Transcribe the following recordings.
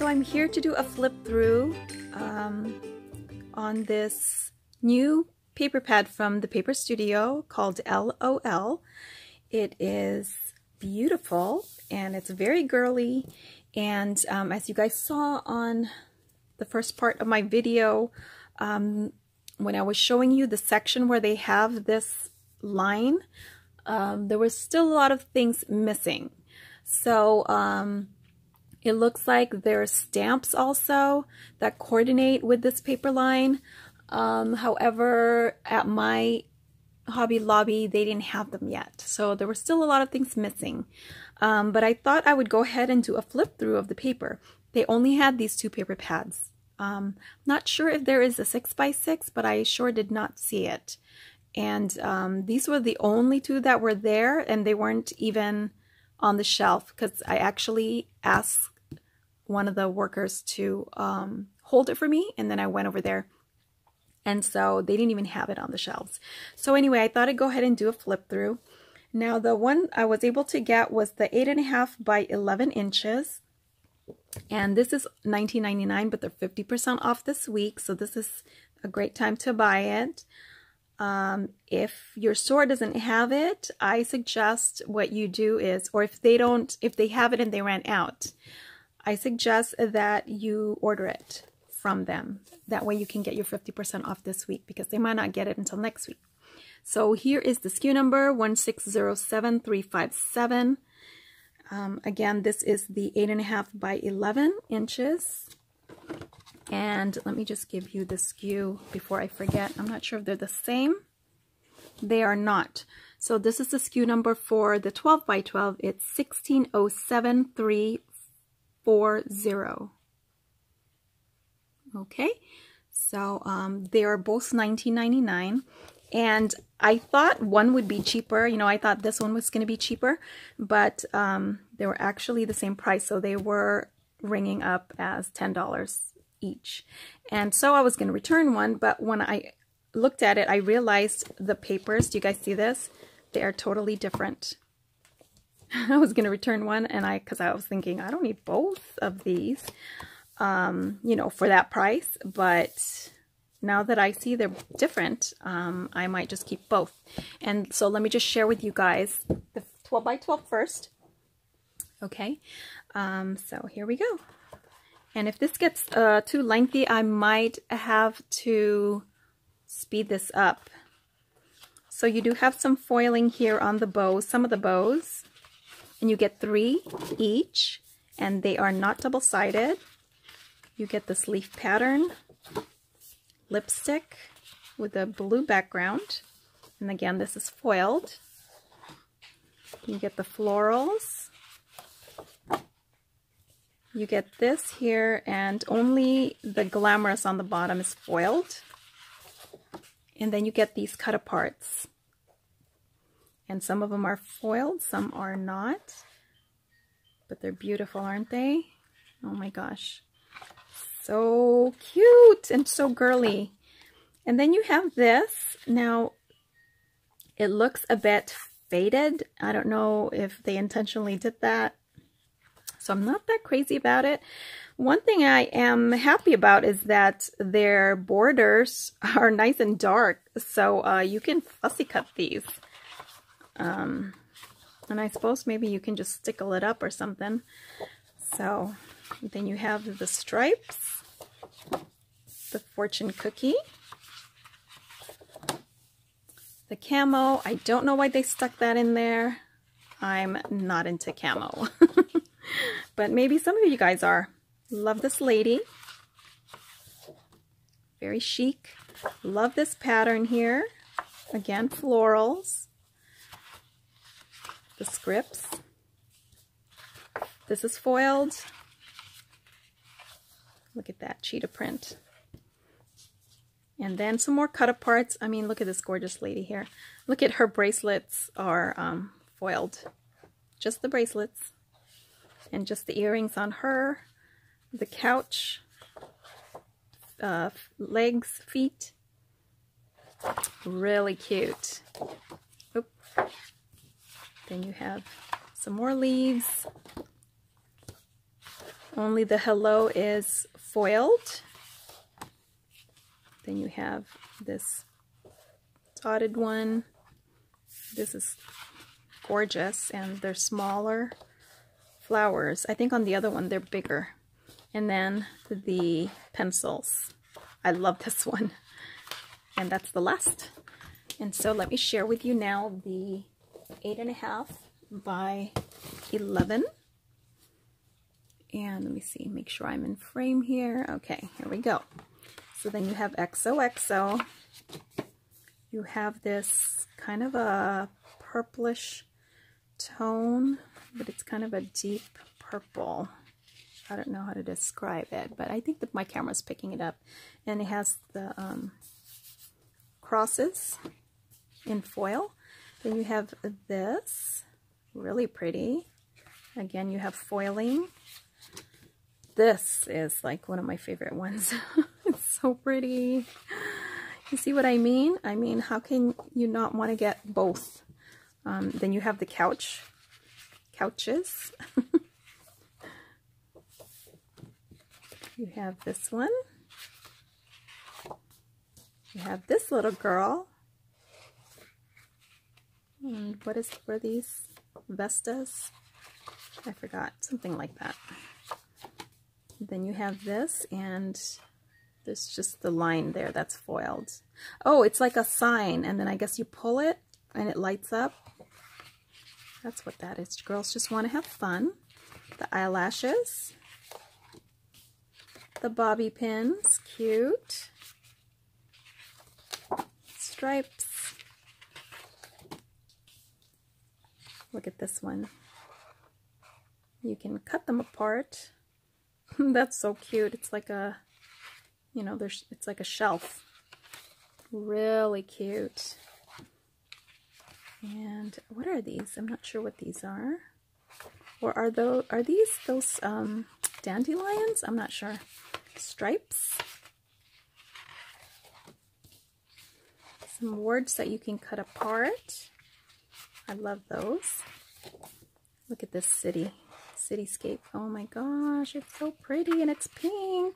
So I'm here to do a flip through on this new paper pad from the Paper Studio called Elle. It is beautiful and it's very girly, and as you guys saw on the first part of my video, when I was showing you the section where they have this line, there was still a lot of things missing. So it looks like there are stamps also that coordinate with this paper line. However, at my Hobby Lobby, they didn't have them yet. So there were still a lot of things missing. But I thought I would go ahead and do a flip through of the paper. They only had these two paper pads. Not sure if there is a 6x6, but I sure did not see it. And these were the only two that were there, and they weren't even on the shelf because I actually asked one of the workers to hold it for me, and then I went over there, and so they didn't even have it on the shelves. So anyway, I thought I'd go ahead and do a flip through. Now the one I was able to get was the 8.5 by 11 inches, and this is $19.99, but they're 50% off this week, so this is a great time to buy it. If your store doesn't have it, I suggest what you do is, or if they have it and they ran out, I suggest that you order it from them. That way you can get your 50% off this week, because they might not get it until next week. So here is the SKU number 1607357. Again, this is the 8.5 by 11 inches. And let me just give you the SKU before I forget. I'm not sure if they're the same. They are not. So this is the SKU number for the 12 by 12. It's 1607340. Okay, so they are both $19.99, and I thought one would be cheaper. You know, I thought this one was going to be cheaper, but they were actually the same price, so they were ringing up as $10 each. And so I was going to return one, but when I looked at it, I realized the papers, do you guys see this? They are totally different. I was going to return one, and because I was thinking, I don't need both of these, you know, for that price. But now that I see they're different, I might just keep both. And so let me just share with you guys the 12 by 12 first. Okay, so here we go. And if this gets too lengthy, I might have to speed this up. So you do have some foiling here on the bows, some of the bows. And you get 3 each, and they are not double-sided. You get this leaf pattern, lipstick with a blue background. And again, this is foiled. You get the florals. You get this here, and only the glamorous on the bottom is foiled. And then you get these cut-aparts. And some of them are foiled, some are not. But they're beautiful, aren't they? Oh my gosh. So cute and so girly. And then you have this. Now, it looks a bit faded. I don't know if they intentionally did that. So I'm not that crazy about it. One thing I am happy about is that their borders are nice and dark. So you can fussy cut these. And I suppose maybe you can just stickle it up or something. So then you have the stripes, the fortune cookie, the camo. I don't know why they stuck that in there. I'm not into camo. But maybe some of you guys are. Love this lady. Very chic. Love this pattern here. Again, florals. The scripts. This is foiled. Look at that cheetah print. And then some more cut-aparts. I mean, look at this gorgeous lady here. Look at her bracelets are foiled. Just the bracelets. And just the earrings on her. The couch. Legs, feet. Really cute. Oop. Then you have some more leaves. only the hello is foiled. Then you have this dotted one. This is gorgeous, and they're smaller flowers. I think on the other one they're bigger. And then the pencils. I love this one. And that's the last. And so let me share with you now the 8.5 by 11. And let me see, make sure I'm in frame here. Okay, here we go. So then you have XOXO. You have this kind of a purplish tone, but it's kind of a deep purple. I don't know how to describe it, but I think that my camera's picking it up. And it has the crosses in foil. Then you have this, really pretty. Again, you have foiling. This is like one of my favorite ones. It's so pretty. You see what I mean? I mean, how can you not want to get both? Then you have the couches. You have this one. You have this little girl. And what were these? Vestas? I forgot. Something like that. Then you have this, and there's just the line there that's foiled. Oh, it's like a sign, and then I guess you pull it and it lights up. That's what that is. Girls just want to have fun. The eyelashes. The bobby pins, cute. Stripes. Look at this one. You can cut them apart. That's so cute. It's like a, you know, it's like a shelf. Really cute. And what are these? I'm not sure what these are. Or are these those dandelions? I'm not sure. Stripes. Some words that you can cut apart. I love those. Look at this cityscape. Oh my gosh, it's so pretty, and it's pink.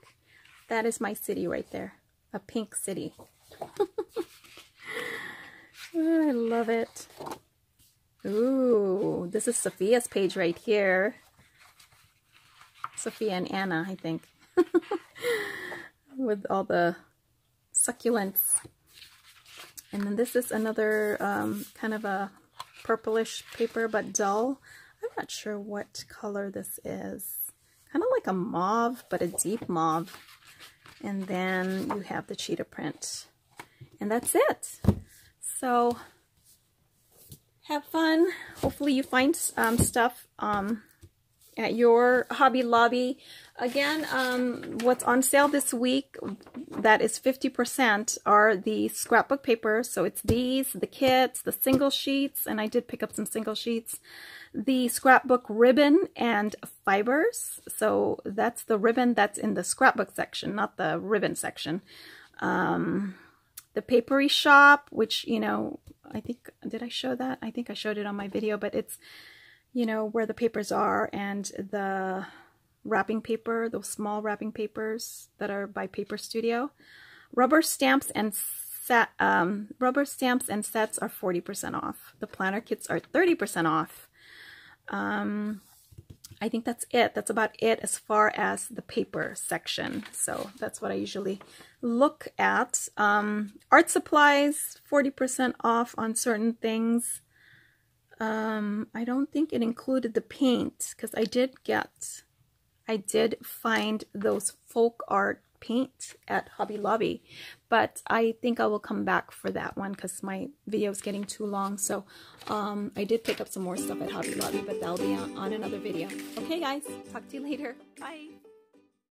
That is my city right there. A pink city. Oh, I love it. Ooh, this is Sophia's page right here. Sophia and Anna, I think. With all the succulents. And then this is another kind of a purplish paper, but dull. I'm not sure what color this is. Kind of like a mauve, but a deep mauve. And then you have the cheetah print. And that's it. So have fun. Hopefully you find stuff at your Hobby Lobby. Again, what's on sale this week that is 50% are the scrapbook papers. So it's these, the kits, the single sheets, and I did pick up some single sheets. The scrapbook ribbon and fibers. So that's the ribbon that's in the scrapbook section, not the ribbon section. The papery shop, which, you know, I think, did I show that? I think I showed it on my video, but it's, you know, where the papers are, and the wrapping paper, those small wrapping papers that are by Paper Studio. Rubber stamps and sets are 40% off. The planner kits are 30% off. I think that's it. That's about it as far as the paper section. So that's what I usually look at. Art supplies, 40% off on certain things. I don't think it included the paint, because I did find those folk art paint at Hobby Lobby, but I think I will come back for that one because my video is getting too long. So I did pick up some more stuff at Hobby Lobby, but that'll be on another video. Okay guys, talk to you later. Bye.